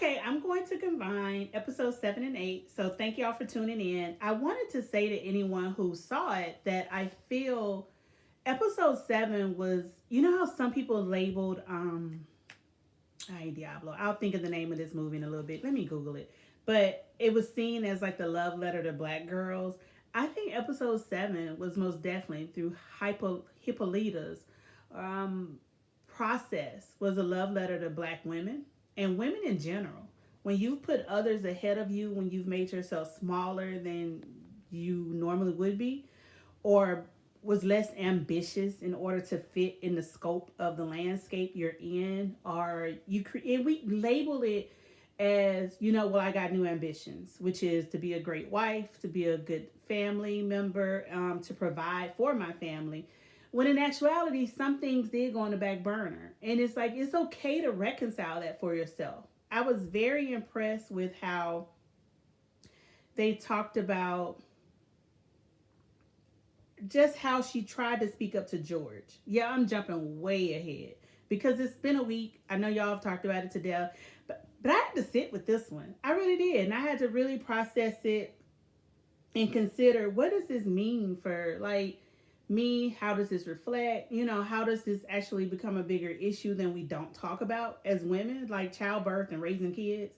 Okay, I'm going to combine episodes 7 and 8. So thank y'all for tuning in. I wanted to say to anyone who saw it that I feel episode 7 was, you know how some people labeled Ay Diablo. I'll think of the name of this movie in a little bit. Let me Google it. But it was seen as like the love letter to black girls. I think episode 7 was most definitely through Hippolyta's um, process was a love letter to black women and women in general. When you've put others ahead of you, when you've made yourself smaller than you normally would be, or was less ambitious in order to fit in the scope of the landscape you're in, or and we label it as, well, I got new ambitions, which is to be a great wife, to be a good family member, to provide for my family, when in actuality some things did go on the back burner. And it's like, it's okay to reconcile that for yourself. I was very impressed with how they talked about just how she tried to speak up to George. Yeah, I'm jumping way ahead because it's been a week. I know y'all have talked about it to death, but I had to sit with this one. I really did, and I had to really process it and consider, what does this mean for like me? How does this reflect? How does this actually become a bigger issue than we don't talk about as women, like childbirth and raising kids?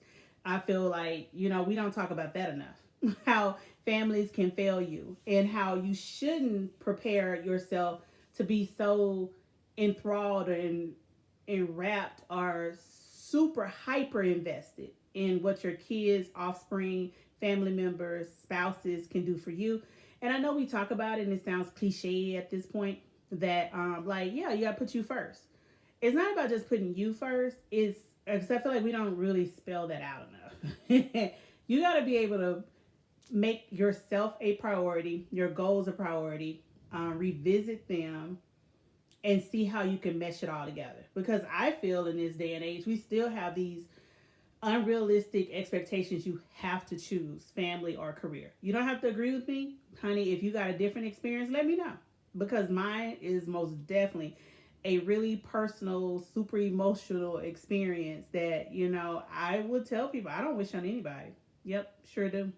I feel like, we don't talk about that enough. How families can fail you and how you shouldn't prepare yourself to be so enthralled and enwrapped or super hyper invested in what your kids, offspring, family members, spouses can do for you. And I know we talk about it and it sounds cliche at this point that like, yeah, you gotta put you first. It's not about just putting you first. It's, because I feel like we don't really spell that out enough. You gotta be able to make yourself a priority, your goals a priority, revisit them, and see how you can mesh it all together. Because I feel in this day and age, we still have these unrealistic expectations. You have to choose family or career. You don't have to agree with me, honey. If you got a different experience, let me know. Because mine is most definitely a really personal, super emotional experience that, I would tell people I don't wish on anybody. Yep, sure do.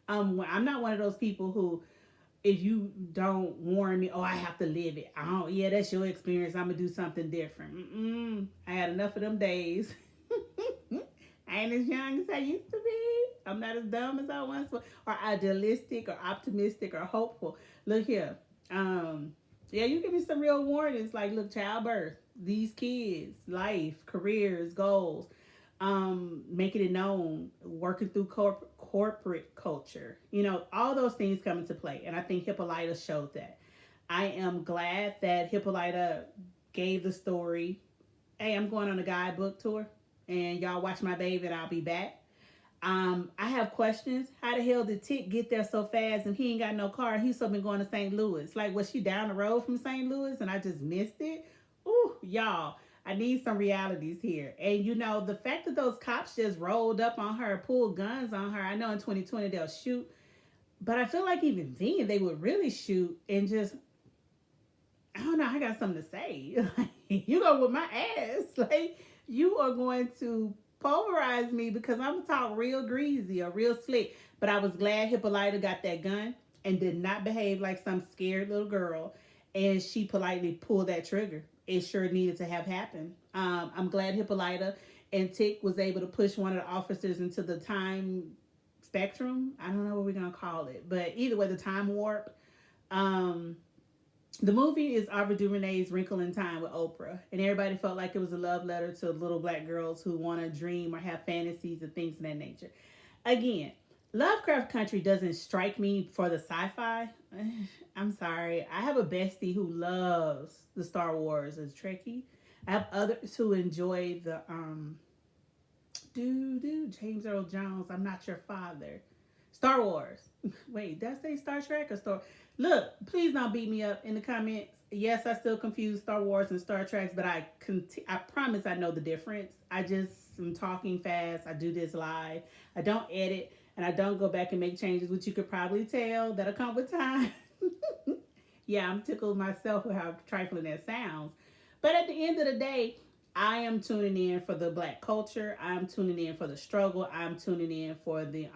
I'm not one of those people who, if you don't warn me, oh, I have to live it. I don't. Yeah, that's your experience. I'm gonna do something different. I had enough of them days. I ain't as young as I used to be. I'm not as dumb as I once was, or idealistic, or optimistic, or hopeful. Look here. Yeah, you give me some real warnings. Like, look, childbirth, these kids, life, careers, goals. Making it known, working through corporate culture, all those things come into play. And I think Hippolyta showed that. I am glad that Hippolyta gave the story. Hey, I'm going on a guidebook tour, and y'all watch my baby, and I'll be back. I have questions. How the hell did Tick get there so fast, and he ain't got no car? He's still been going to St. Louis. Like, was she down the road from St. Louis, and I just missed it? Ooh, y'all. I need some realities here. And the fact that those cops just rolled up on her, pulled guns on her. I know in 2020 they'll shoot, but I feel like even then they would really shoot and just, I don't know, I got something to say. You go with my ass. Like, you are going to pulverize me because I'm gonna talk real greasy or real slick. But I was glad Hippolyta got that gun and did not behave like some scared little girl. And she politely pulled that trigger. It sure needed to have happened. I'm glad Hippolyta and Tick was able to push one of the officers into the time spectrum. I don't know what we're gonna call it, but either way, the time warp. The movie is Ava DuVernay's Wrinkle in Time with Oprah, and everybody felt like it was a love letter to little black girls who want to dream or have fantasies and things of that nature. Again, Lovecraft Country doesn't strike me for the sci-fi. I'm sorry. I have a bestie who loves the Star Wars as Trekkie. I have others who enjoy the James Earl Jones. I'm not your father. Star Wars. Wait, did I say Star Trek or Star? Look, please don't beat me up in the comments. Yes, I still confuse Star Wars and Star Trek, but I promise I know the difference. I just am talking fast. I do this live. I don't edit, and I don't go back and make changes, which you could probably tell that'll come with time. Yeah, I'm tickled myself with how trifling that sounds. But at the end of the day, I am tuning in for the black culture. I'm tuning in for the struggle. I'm tuning in for the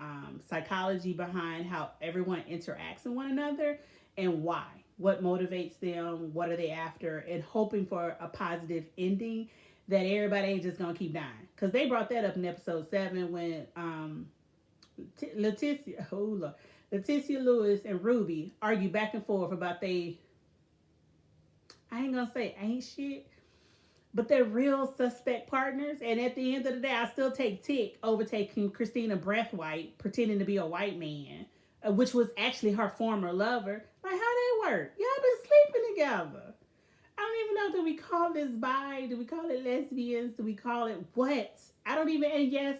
psychology behind how everyone interacts with one another and why. What motivates them? What are they after? And hoping for a positive ending that everybody ain't just gonna keep dying. Because they brought that up in episode 7 when Leticia, oh Lord, Leticia Lewis and Ruby argue back and forth about I ain't gonna say ain't shit, but they're real suspect partners. And at the end of the day, I still take Tick overtaking Christina Brathwaite pretending to be a white man, which was actually her former lover. Like, how that work? Y'all been sleeping together. I don't even know. Do we call this bi? Do we call it lesbians? Do we call it what? I don't even. And yes.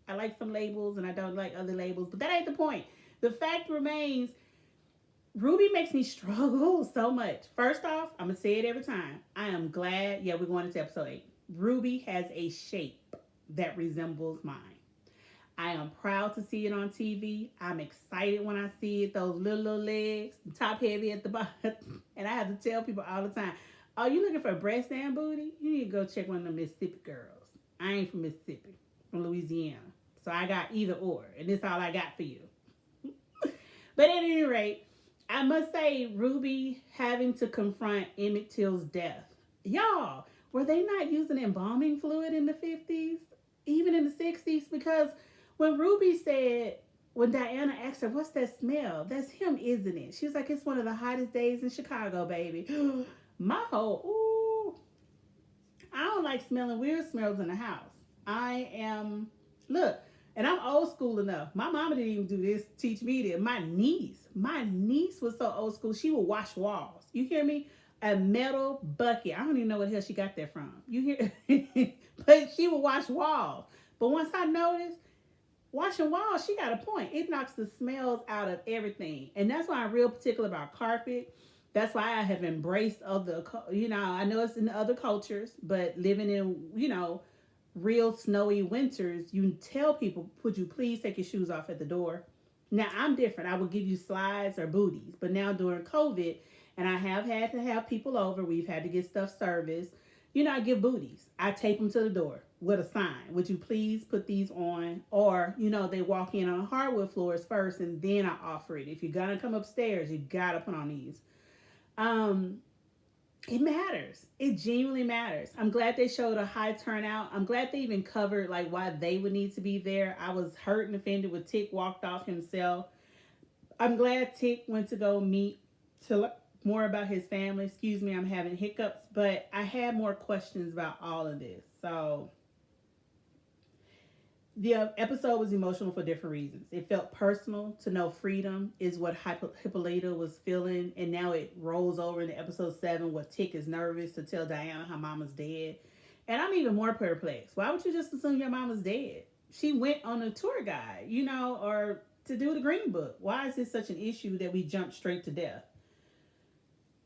I like some labels and I don't like other labels, but that ain't the point. The fact remains, Ruby makes me struggle so much. First off, I'm going to say it every time. I am glad, yeah, we're going into episode 8. Ruby has a shape that resembles mine. I am proud to see it on TV. I'm excited when I see it. Those little legs, top heavy at the bottom. And I have to tell people all the time, oh, you looking for breast and booty? You need to go check one of the Mississippi girls. I ain't from Mississippi, from Louisiana. So I got either or. And this is all I got for you. But at any rate, I must say, Ruby having to confront Emmett Till's death. Y'all, were they not using embalming fluid in the 50s? Even in the 60s? Because when Ruby said, when Diana asked her, what's that smell? That's him, isn't it? She was like, it's one of the hottest days in Chicago, baby. My whole, ooh. I don't like smelling weird smells in the house. Look, and I'm old school enough. My mama didn't even do this, teach me this. My niece was so old school, she would wash walls. You hear me? A metal bucket. I don't even know what the hell she got that from. You hear? But she would wash walls. But once I noticed, washing walls, she got a point. It knocks the smells out of everything. And that's why I'm real particular about carpet. That's why I have embraced other, I know it's in other cultures, but living in, real snowy winters, you tell people, would you please take your shoes off at the door? Now, I'm different. I would give you slides or booties. But now during COVID, and I have had to have people over, we've had to get stuff serviced. I give booties. I tape them to the door with a sign. Would you please put these on? Or, they walk in on hardwood floors first, and then I offer it. If you're going to come upstairs, you got to put on these. It matters. It genuinely matters. I'm glad they showed a high turnout. I'm glad they even covered like why they would need to be there. I was hurt and offended when Tick walked off himself. I'm glad Tick went to go meet to more about his family. Excuse me, I'm having hiccups, but I had more questions about all of this. So the episode was emotional for different reasons. It felt personal to know freedom is what Hippolyta was feeling, and now it rolls over into episode 7 where Tick is nervous to tell Diana her mama's dead. And I'm even more perplexed. Why would you just assume your mama's dead? She went on a tour guide, or to do the Green Book. Why is this such an issue that we jump straight to death?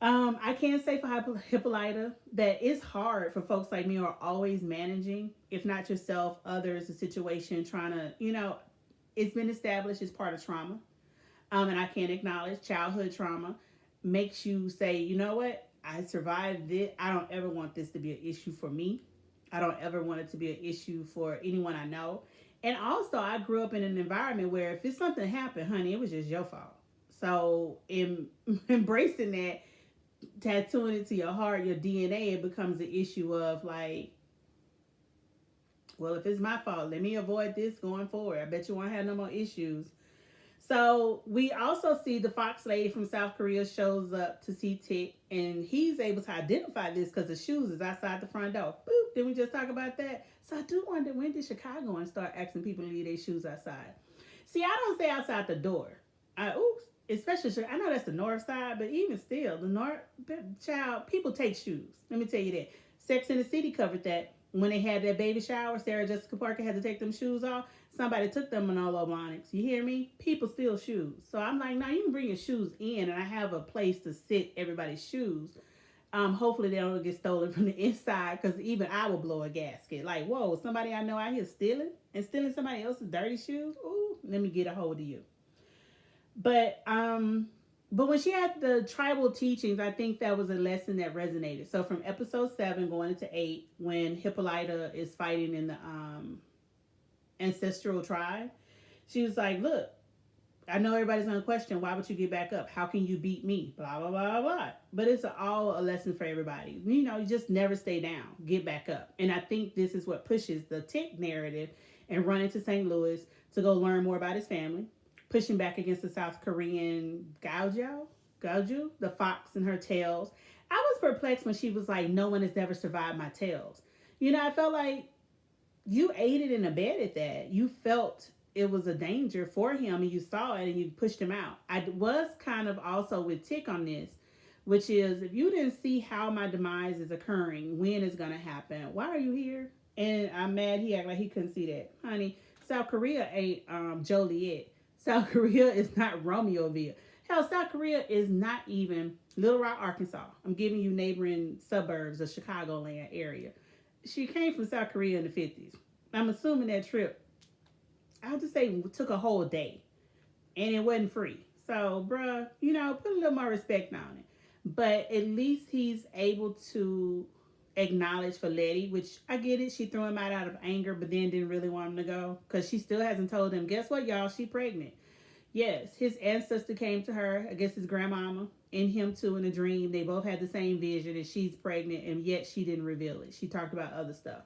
I can say for Hippolyta that it's hard for folks like me who are always managing, if not yourself, others, the situation, trying to, it's been established as part of trauma. And I can acknowledge childhood trauma makes you say, you know what? I survived it. I don't ever want this to be an issue for me. I don't ever want it to be an issue for anyone I know. And also, I grew up in an environment where if it's something happened, honey, it was just your fault. So embracing that, tattooing it to your heart, your DNA, it becomes an issue of like, well, if it's my fault, let me avoid this going forward. I bet you won't have no more issues. So we also see the fox lady from South Korea shows up to see Tick, and he's able to identify this because the shoes is outside the front door. Boop, did we just talk about that? So I do wonder, when did Chicago and start asking people to leave their shoes outside? See, I don't say outside the door. Especially, I know that's the north side, but even still, the north, child, people take shoes. Let me tell you that. Sex and the City covered that. When they had that baby shower, Sarah Jessica Parker had to take them shoes off. Somebody took them Manolo Blahniks. You hear me? People steal shoes. So I'm like, no, you can bring your shoes in, and I have a place to sit everybody's shoes. Hopefully they don't get stolen from the inside, because even I will blow a gasket. Like, whoa, somebody I know out here stealing somebody else's dirty shoes? Ooh, let me get a hold of you. But But when she had the tribal teachings, I think that was a lesson that resonated. So from episode 7 going into 8, when Hippolyta is fighting in the ancestral tribe, she was like, "Look, I know everybody's gonna question why would you get back up? How can you beat me? Blah blah blah blah." But it's all a lesson for everybody. You just never stay down. Get back up. And I think this is what pushes the tick narrative and running to St. Louis to go learn more about his family, pushing back against the South Korean Gaoju, the fox in her tails. I was perplexed when she was like, "No one has ever survived my tails." I felt like you aided and abetted that. You felt it was a danger for him and you saw it and you pushed him out. I was kind of also with Tick on this, which is if you didn't see how my demise is occurring, when it's going to happen, why are you here? And I'm mad he act like he couldn't see that. Honey, South Korea ain't Joliet. South Korea is not Romeoville. Hell, South Korea is not even Little Rock, Arkansas. I'm giving you neighboring suburbs of Chicagoland area. She came from South Korea in the 50s. I'm assuming that trip, I'll just say, took a whole day. And it wasn't free. So, bruh, put a little more respect on it. But at least he's able to acknowledge for Letty, which I get it. She threw him out of anger, but then didn't really want him to go. Because she still hasn't told him, guess what, y'all? She pregnant. Yes, his ancestor came to her, I guess his grandmama, and him too in a dream. They both had the same vision, and she's pregnant, and yet she didn't reveal it. She talked about other stuff.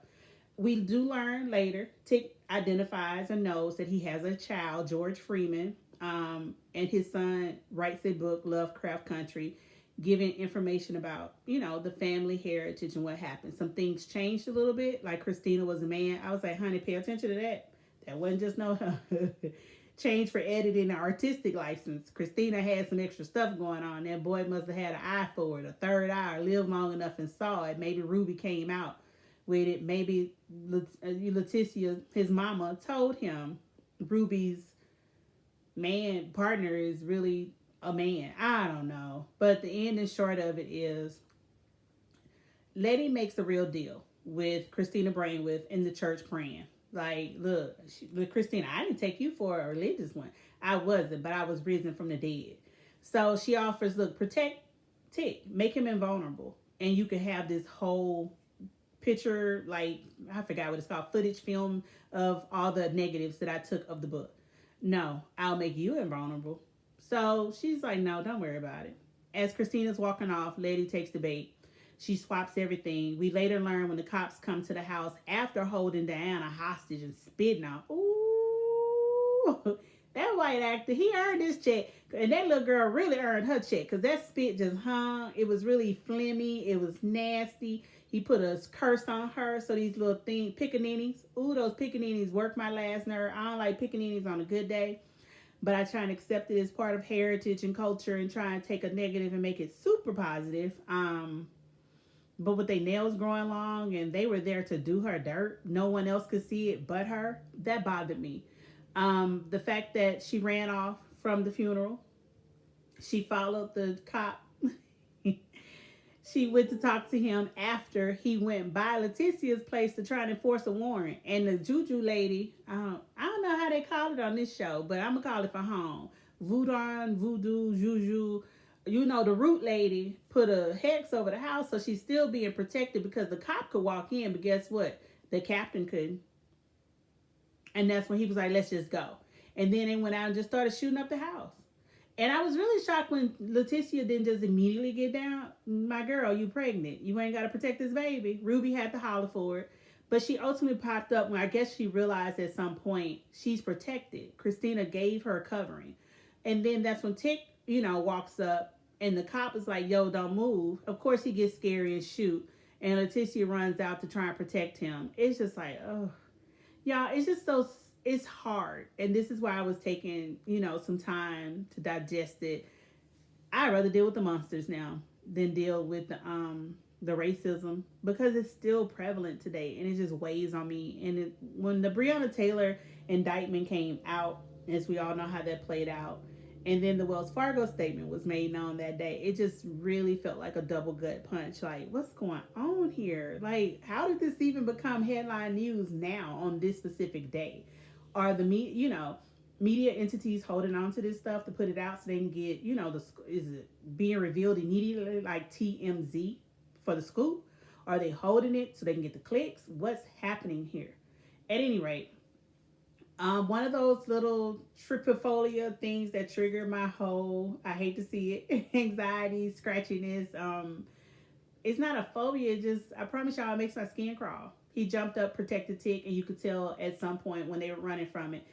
We do learn later, Tick identifies and knows that he has a child, George Freeman, and his son writes a book, Lovecraft Country, giving information about, the family heritage and what happened. Some things changed a little bit, like Christina was a man. I was like, honey, pay attention to that. That wasn't just no change for editing an artistic license. Christina had some extra stuff going on. That boy must have had an eye for it, a third eye, or lived long enough and saw it. Maybe Ruby came out with it. Maybe Leticia, his mama, told him Ruby's partner is really a man. I don't know. But the end and short of it is Letty makes a real deal with Christina Brainwith in the church praying. Like, look, Christina, I didn't take you for a religious one. I wasn't, but I was risen from the dead. So she offers, look, protect Tick, make him invulnerable. And you can have this whole picture, like, I forgot what it's called, footage film of all the negatives that I took of the book. No, I'll make you invulnerable. So she's like, no, don't worry about it. As Christina's walking off, Letty takes the bait. She swaps everything. We later learn when the cops come to the house after holding Diana hostage and spitting out. Ooh, that white actor, he earned his check. And that little girl really earned her check because that spit just hung. It was really phlegmy. It was nasty. He put a curse on her. So these little things, pickaninnies. Ooh, those pickaninnies work my last nerve. I don't like pickaninnies on a good day. But I try and accept it as part of heritage and culture and try and take a negative and make it super positive. But with their nails growing long and they were there to do her dirt, no one else could see it but her, that bothered me. The fact that she ran off from the funeral, she followed the cop. She went to talk to him after he went by Leticia's place to try and enforce a warrant. And the juju lady, I don't know how they call it on this show, but I'm going to call it for home. Voodoo, juju. The root lady put a hex over the house so she's still being protected because the cop could walk in, but guess what? The captain couldn't. And that's when he was like, let's just go. And then they went out and just started shooting up the house. And I was really shocked when Leticia didn't just immediately get down. My girl, you pregnant. You ain't got to protect this baby. Ruby had to holler for it. But she ultimately popped up when I guess she realized at some point she's protected. Christina gave her covering. And then that's when Tick, walks up. And the cop is like, yo, don't move. Of course, he gets scary and shoot. And Leticia runs out to try and protect him. It's just like, oh. Y'all, it's just so, it's hard. And this is why I was taking, some time to digest it. I'd rather deal with the monsters now than deal with the racism. Because it's still prevalent today. And it just weighs on me. And when the Breonna Taylor indictment came out, as we all know how that played out, and then the Wells Fargo statement was made known that day. It just really felt like a double gut punch. Like, what's going on here? Like, how did this even become headline news now on this specific day? Or media entities holding on to this stuff to put it out so they can get, is it being revealed immediately like TMZ for the scoop? Are they holding it so they can get the clicks? What's happening here? At any rate, one of those little tripifolia things that trigger my whole, I hate to see it, anxiety, scratchiness. It's not a phobia, it just, I promise y'all, it makes my skin crawl. He jumped up, protected Tick, and you could tell at some point when they were running from it,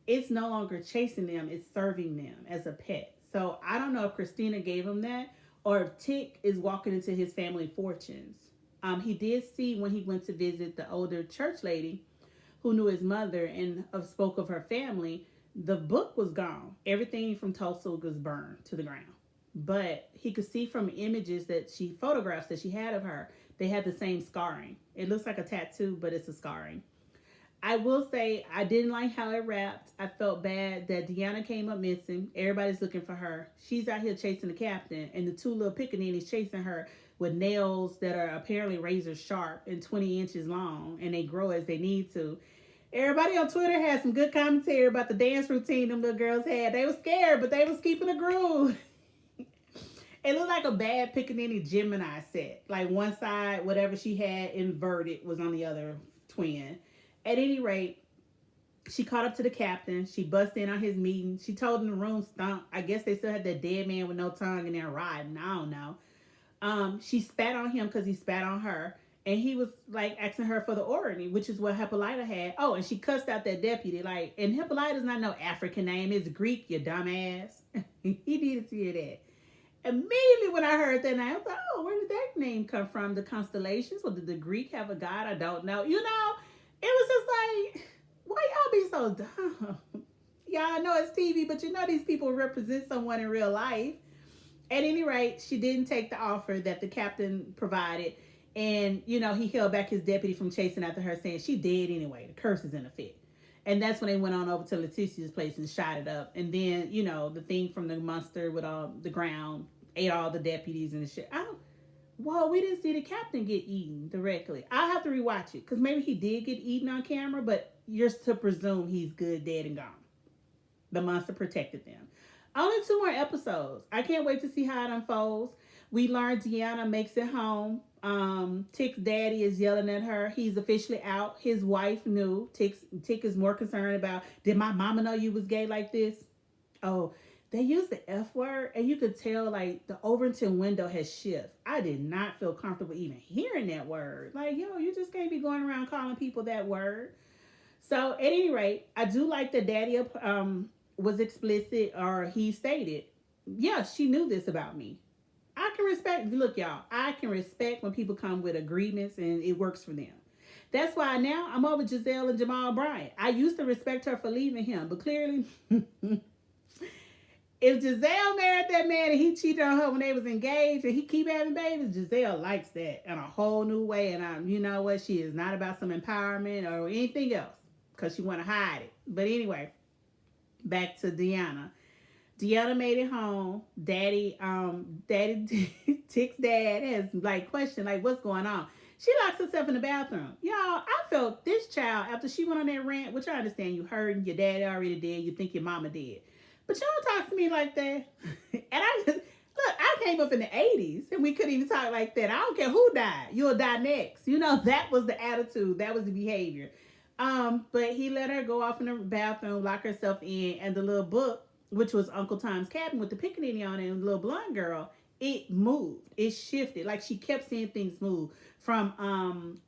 it's no longer chasing them, it's serving them as a pet. So I don't know if Christina gave him that or if Tick is walking into his family fortunes. He did see when he went to visit the older church lady who knew his mother and spoke of her family, the book was gone. Everything from Tulsa was burned to the ground. But he could see from images that photographs that she had of her, they had the same scarring. It looks like a tattoo, but it's a scarring. I will say I didn't like how it wrapped. I felt bad that Deanna came up missing. Everybody's looking for her. She's out here chasing the captain, and the two little pickaninnies chasing her with nails that are apparently razor sharp and 20 inches long, and they grow as they need to. Everybody on Twitter had some good commentary about the dance routine them little girls had. They were scared, but they was keeping the groove. It looked like a bad Pickaninny Gemini set. Like one side, whatever she had inverted was on the other twin. At any rate, she caught up to the captain. She busted in on his meeting. She told him the room stunk. I guess they still had that dead man with no tongue in there riding. I don't know. She spat on him because he spat on her. And he was like asking her for the orderly, which is what Hippolyta had. Oh, and she cussed out that deputy. Like, and Hippolyta's not no African name. It's Greek, you dumbass. He needed to hear that. Immediately when I heard that name, I was like, oh, where did that name come from? The constellations? Or did the Greek have a god? I don't know. It was just like, why y'all be so dumb? Y'all know it's TV, but these people represent someone in real life. At any rate, she didn't take the offer that the captain provided. And, he held back his deputy from chasing after her, saying she dead anyway. The curse is in a fit. And that's when they went on over to Letitia's place and shot it up. And then, the thing from the monster with all the ground ate all the deputies and the shit. We didn't see the captain get eaten directly. I'll have to rewatch it because maybe he did get eaten on camera, but you're to presume he's good, dead, and gone. The monster protected them. Only 2 more episodes. I can't wait to see how it unfolds. We learned Deanna makes it home. Tick's daddy is yelling at her. He's officially out. His wife knew. Tick is more concerned about, did my mama know you was gay like this? Oh, they used the F word, and you could tell like the Overton window has shifted. I did not feel comfortable even hearing that word. Like, you just can't be going around calling people that word. So at any rate, I do like that daddy was explicit, or he stated, yeah, she knew this about me. I can respect, look y'all, I can respect when people come with agreements and it works for them. That's why now I'm over Giselle and Jamal Bryant. I used to respect her for leaving him, but clearly, if Giselle married that man and he cheated on her when they was engaged and he keep having babies, Giselle likes that in a whole new way. And you know what? She is not about some empowerment or anything else because she want to hide it. But anyway, back to Deanna. Deanna made it home. Daddy Tick's dad has like questioned like what's going on. She locks herself in the bathroom. Y'all, I felt this child after she went on that rant, which I understand you heard your daddy already did, you think your mama did. But you don't talk to me like that. And I came up in the 80s and we couldn't even talk like that. I don't care who died. You'll die next. That was the attitude. That was the behavior. But he let her go off in the bathroom, lock herself in, and the little book, which was Uncle Tom's Cabin with the pickaninny on it and the little blonde girl, it moved. It shifted. Like she kept seeing things move from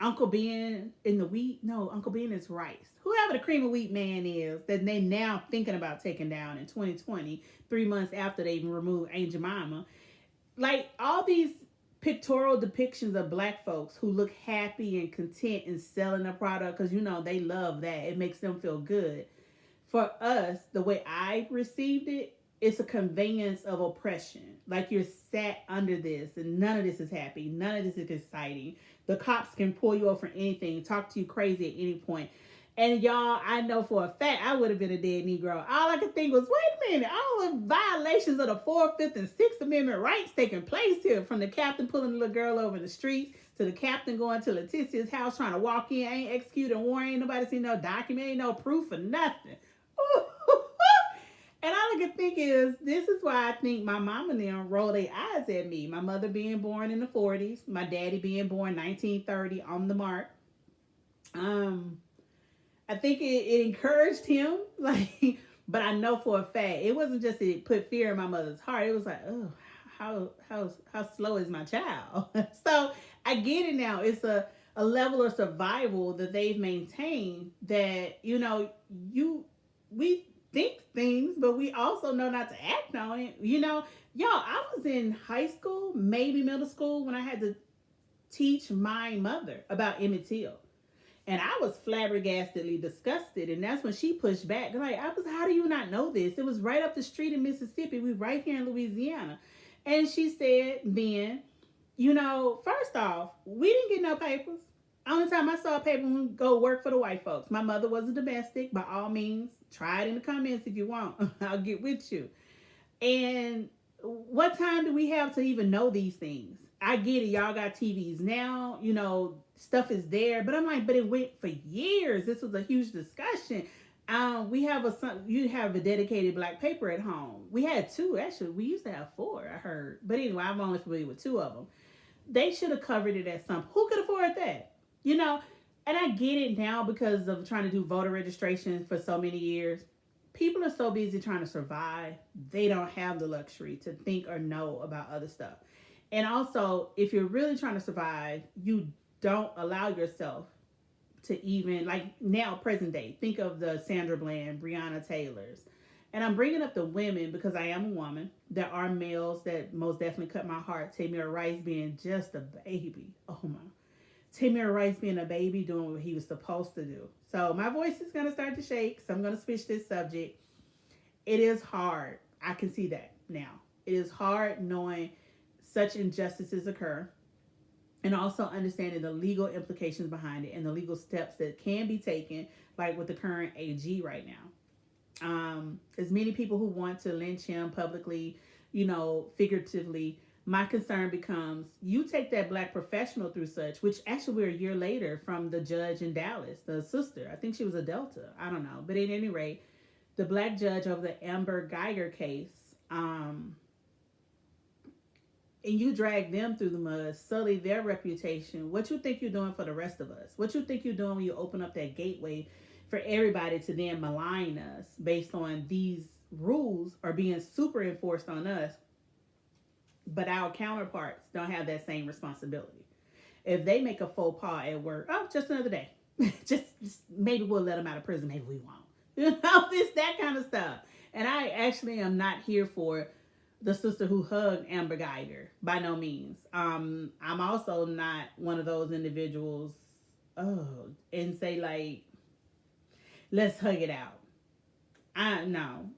Uncle Ben in the wheat. No, Uncle Ben is rice. Whoever the cream of wheat man is that they now thinking about taking down in 2020, 3 months after they removed Aunt Jemima. Like all these pictorial depictions of black folks who look happy and content in selling a product because they love that. It makes them feel good. For us, the way I received it, it's a conveyance of oppression. Like you're sat under this and none of this is happy. None of this is exciting. The cops can pull you over for anything, talk to you crazy at any point. And y'all, I know for a fact I would have been a dead Negro. All I could think was, wait a minute, all the violations of the 4th, 5th, and 6th Amendment rights taking place here. From the captain pulling the little girl over in the streets, to the captain going to Letitia's house trying to walk in, ain't executed a warrant, ain't nobody seen no document, ain't no proof or nothing. Ooh, And all I can think is, this is why I think my mom and them roll their eyes at me. My mother being born in the 40s, my daddy being born 1930 on the mark. Um, I think it encouraged him, like, but I know for a fact it wasn't just it put fear in my mother's heart. It was like, oh, how slow is my child? So I get it now. It's a level of survival that they've maintained that you we think things, but we also know not to act on it. Y'all, I was in high school, maybe middle school, when I had to teach my mother about Emmett Till. And I was flabbergastedly disgusted. And that's when she pushed back. Like, how do you not know this? It was right up the street in Mississippi. We right here in Louisiana. And she said, then, first off, we didn't get no papers. Only time I saw a paper when we go work for the white folks. My mother was a domestic. By all means, try it in the comments if you want. I'll get with you. And what time do we have to even know these things? I get it. Y'all got TVs now. Stuff is there. But I'm like, but it went for years. This was a huge discussion. You have a dedicated black paper at home. We had two, actually. We used to have four, I heard. But anyway, I'm only familiar with two of them. They should have covered it at some. Who could afford that? And I get it now because of trying to do voter registration for so many years. People are so busy trying to survive, they don't have the luxury to think or know about other stuff. And also, if you're really trying to survive, you don't allow yourself to even, like now, present day, think of the Sandra Bland, Breonna Taylors. And I'm bringing up the women because I am a woman. There are males that most definitely cut my heart. Tamir Rice being just a baby. Oh my. Tamir Rice being a baby doing what he was supposed to do. So my voice is going to start to shake. So I'm going to switch this subject. It is hard. I can see that now. It is hard knowing such injustices occur and also understanding the legal implications behind it and the legal steps that can be taken, like with the current AG right now. As many people who want to lynch him publicly, figuratively, my concern becomes you take that black professional through such, which actually we're a year later from the judge in Dallas, the sister. I think she was a Delta. I don't know. But at any rate, the black judge over the Amber Geiger case, and you drag them through the mud, sully their reputation. What you think you're doing for the rest of us? What you think you're doing when you open up that gateway for everybody to then malign us based on these rules are being super enforced on us? But our counterparts don't have that same responsibility. If they make a faux pas at work, oh, just another day. just maybe we'll let them out of prison. Maybe we won't. It's that kind of stuff. And I actually am not here for the sister who hugged Amber Geiger. By no means. I'm also not one of those individuals, and say like, let's hug it out. No.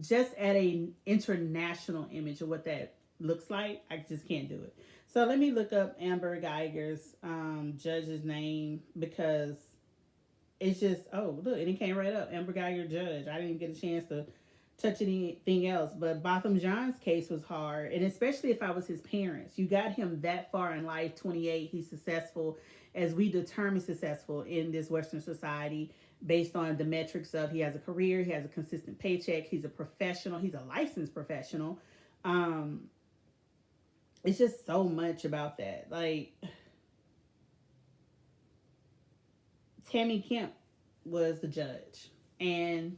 Just at an international image of what that looks like, I just can't do it. So let me look up Amber Geiger's judge's name because it's just, look, it came right up. Amber Geiger judge. I didn't get a chance to touch anything else, but Botham Jean's case was hard, and especially if I was his parents. You got him that far in life, 28. He's successful, as we determine successful in this Western society based on the metrics of he has a career, he has a consistent paycheck, he's a professional, he's a licensed professional. It's just so much about that. Like, Tammy Kemp was the judge. And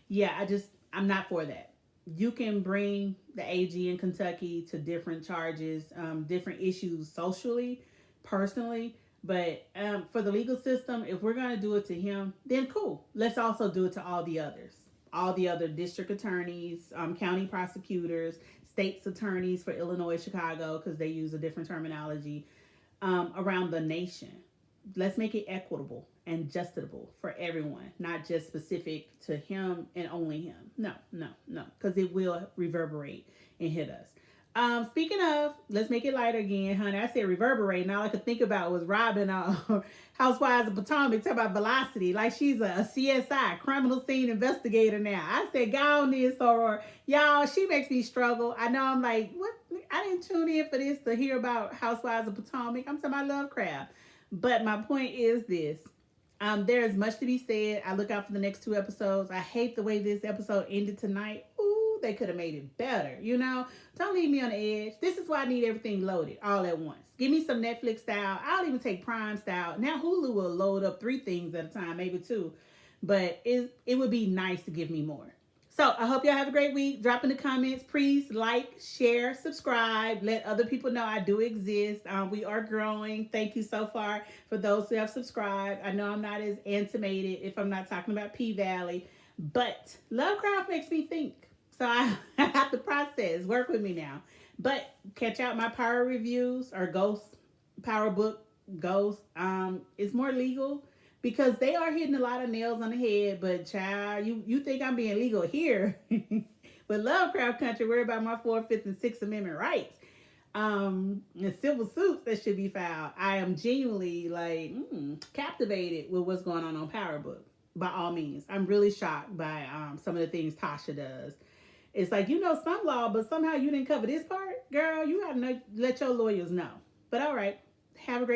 yeah, I'm not for that. You can bring the AG in Kentucky to different charges, different issues socially, personally. But for the legal system, if we're going to do it to him, then cool. Let's also do it to all the others. All the other district attorneys, county prosecutors, state's attorneys for Illinois, Chicago, because they use a different terminology, around the nation. Let's make it equitable and justable for everyone, not just specific to him and only him. No, because it will reverberate and hit us. Speaking of, let's make it lighter again, honey. I said reverberate, and all I could think about was Robin, Housewives of Potomac, talk about velocity, like she's a CSI, criminal scene investigator now. I said, go on this, Soror. Y'all, she makes me struggle. I know I'm like, what? I didn't tune in for this to hear about Housewives of Potomac. I'm talking about Lovecraft. But my point is this. There is much to be said. I look out for the next two episodes. I hate the way this episode ended tonight. Ooh, they could have made it better. You know, don't leave me on the edge. This is why I need everything loaded all at once. Give me some Netflix style. I'll even take Prime style. Now Hulu will load up 3 things at a time, maybe 2. But it would be nice to give me more. So I hope y'all have a great week. Drop in the comments. Please like, share, subscribe. Let other people know I do exist. We are growing. Thank you so far for those who have subscribed. I know I'm not as animated if I'm not talking about P-Valley. But Lovecraft makes me think. So I have to process. Work with me now. But catch out my power reviews or Ghost Power Book Ghost. It's more legal because they are hitting a lot of nails on the head. But child, you think I'm being legal here? But Lovecraft Country, worry about my 4th, 5th, and 6th Amendment rights. The civil suits that should be filed. I am genuinely like captivated with what's going on Power Book. By all means, I'm really shocked by some of the things Tasha does. It's like, you know some law, but somehow you didn't cover this part. Girl, you gotta let your lawyers know. But all right, have a great